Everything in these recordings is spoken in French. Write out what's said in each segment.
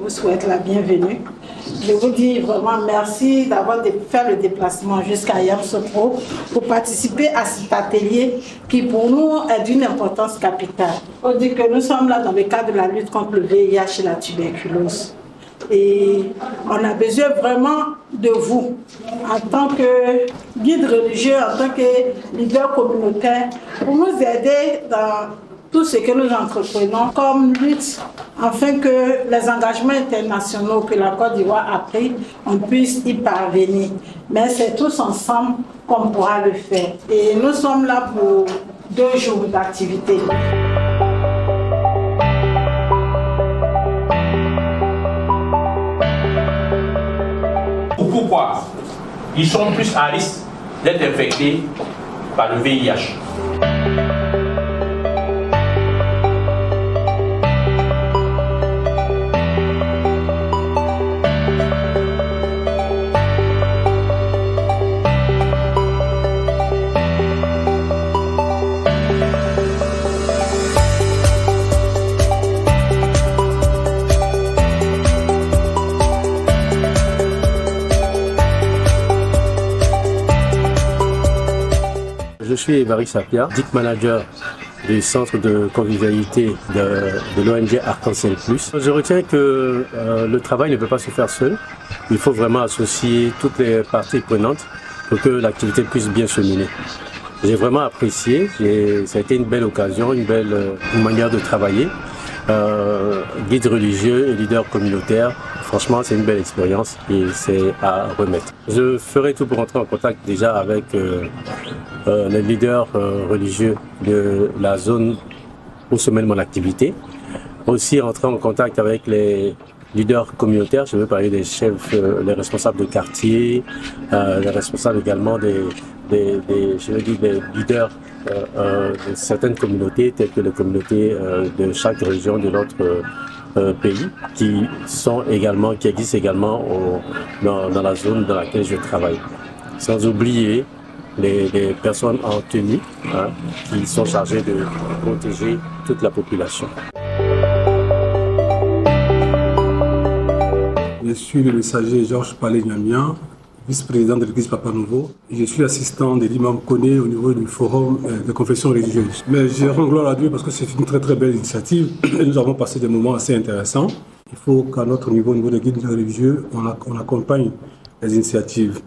vous souhaite la bienvenue. Je vous dis vraiment merci d'avoir fait le déplacement jusqu'à Yamoussoukro pour participer à cet atelier qui pour nous est d'une importance capitale. On dit que nous sommes là dans le cadre de la lutte contre le VIH et la tuberculose. Et on a besoin vraiment de vous, en tant que guide religieux, en tant que leader communautaire, pour nous aider dans tout ce que nous entreprenons comme lutte, afin que les engagements internationaux que la Côte d'Ivoire a pris, on puisse y parvenir. Mais c'est tous ensemble qu'on pourra le faire. Et nous sommes là pour 2 jours d'activité. Pourquoi? Ils sont plus à risque d'être infectés par le VIH. Je suis Évari Sapia, DIC manager du centre de convivialité de l'ONG Arc-en-Ciel Plus. Je retiens que le travail ne peut pas se faire seul. Il faut vraiment associer toutes les parties prenantes pour que l'activité puisse bien se mener. J'ai vraiment apprécié, ça a été une belle occasion, une belle manière de travailler. Guide religieux et leader communautaire, franchement c'est une belle expérience et c'est à remettre. Je ferai tout pour entrer en contact déjà avec les leaders religieux de la zone où se mène mon activité. Aussi rentrer en contact avec les leaders communautaires, je veux parler des chefs, les responsables de quartier, les responsables également des leaders de certaines communautés, telles que les communautés de chaque région de notre pays, qui existent également dans la zone dans laquelle je travaille. Sans oublier les personnes en tenue qui sont chargées de protéger toute la population. Je suis le messager Georges Palais-Niamian, vice-président de l'église Papa Nouveau. Je suis assistant de l'imam Koné au niveau du forum de confession religieuse. Mais je rends gloire à Dieu parce que c'est une très très belle initiative et nous avons passé des moments assez intéressants. Il faut qu'à notre niveau, au niveau des guides religieux, on accompagne les initiatives.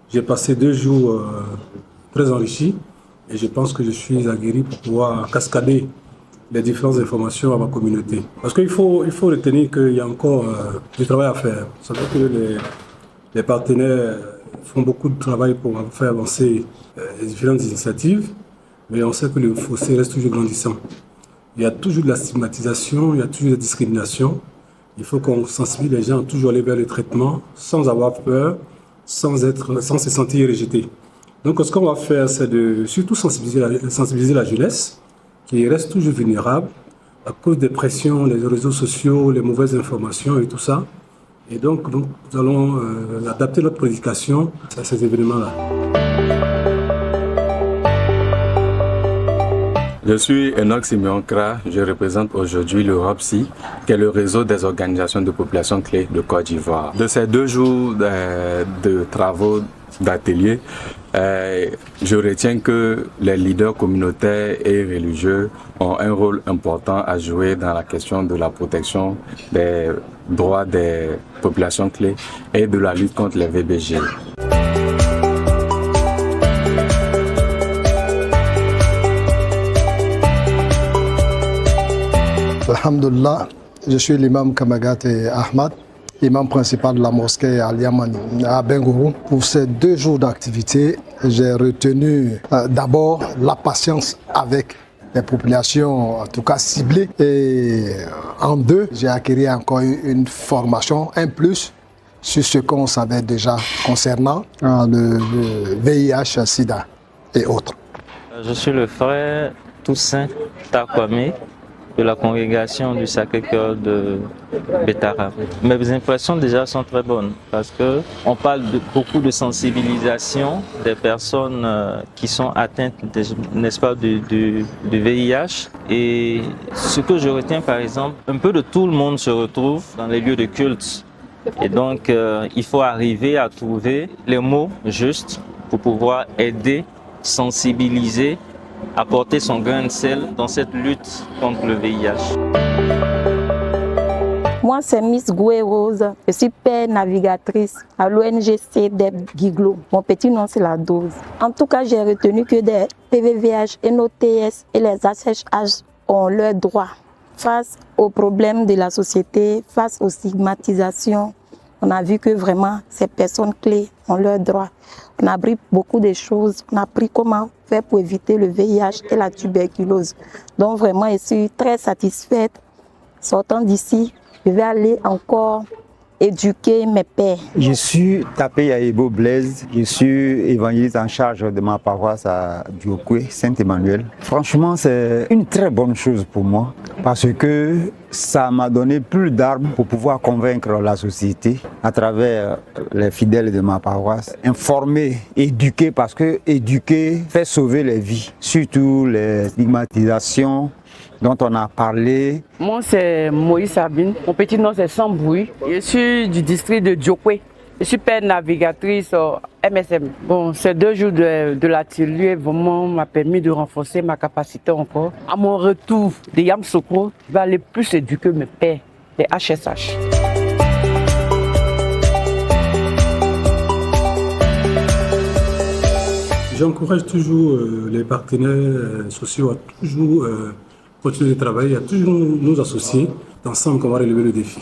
J'ai passé 2 jours très enrichis et je pense que je suis aguerri pour pouvoir cascader les différentes informations à ma communauté. Parce qu'il faut retenir qu'il y a encore du travail à faire. Vous savez que les partenaires font beaucoup de travail pour faire avancer les différentes initiatives, mais on sait que le fossé reste toujours grandissant. Il y a toujours de la stigmatisation, il y a toujours de la discrimination. Il faut qu'on sensibilise les gens à toujours aller vers le traitement sans avoir peur, sans se sentir rejeté. Donc ce qu'on va faire, c'est de surtout sensibiliser la jeunesse, qui reste toujours vulnérable à cause des pressions, les réseaux sociaux, les mauvaises informations et tout ça. Et donc nous allons adapter notre prédication à ces événements-là. Je suis Enoch Simeon Kra, je représente aujourd'hui le ROPSI, qui est le réseau des organisations de population clés de Côte d'Ivoire. De ces 2 jours de travaux d'atelier, je retiens que les leaders communautaires et religieux ont un rôle important à jouer dans la question de la protection des droits des populations clés et de la lutte contre les VBG. Alhamdulillah, je suis l'imam Kamagate Ahmad, imam principal de la mosquée à Liamani, à Bengourou. Pour ces 2 jours d'activité, j'ai retenu d'abord la patience avec les populations, en tout cas ciblées. Et en 2, j'ai acquis encore une formation, un plus, sur ce qu'on savait déjà concernant le VIH, SIDA et autres. Je suis le frère Toussaint Takwame de la congrégation du Sacré-Cœur de Betara. Mes impressions déjà sont très bonnes parce que on parle beaucoup de sensibilisation des personnes qui sont atteintes, n'est-ce pas, du VIH. Et ce que je retiens par exemple, un peu de tout le monde se retrouve dans les lieux de culte. Et donc il faut arriver à trouver les mots justes pour pouvoir aider, sensibiliser, apporter son grain de sel dans cette lutte contre le VIH. Moi, c'est Miss Goué Rose. Je suis père navigatrice à l'ONG CEDEP Guiglo. Mon petit nom, c'est la dose. En tout cas, j'ai retenu que des PVVH, NOTS et les ACH ont leurs droits face aux problèmes de la société, face aux stigmatisations. On a vu que vraiment, ces personnes clés ont leurs droits. On a appris beaucoup de choses. On a appris comment faire pour éviter le VIH et la tuberculose. Donc vraiment, je suis très satisfaite. Sortant d'ici, je vais aller encore éduquer mes pères. Je suis Tapé Yaïbo Blaise, je suis évangéliste en charge de ma paroisse à Diokwe, Saint-Emmanuel. Franchement, c'est une très bonne chose pour moi parce que ça m'a donné plus d'armes pour pouvoir convaincre la société à travers les fidèles de ma paroisse. Informer, éduquer, parce que éduquer fait sauver les vies, surtout les stigmatisations dont on a parlé. Moi, c'est Moïse Sabine. Mon petit nom, c'est Sambouy. Je suis du district de Diokwe. Je suis père navigatrice MSM. Bon, ces 2 jours de l'atelier vraiment m'a permis de renforcer ma capacité encore. À mon retour de Yamsokro, je vais aller plus éduquer mes pères, les HSH. J'encourage toujours les partenaires sociaux à toujours continuer de travailler, à toujours nous associer. Ensemble, qu'on va relever le défi.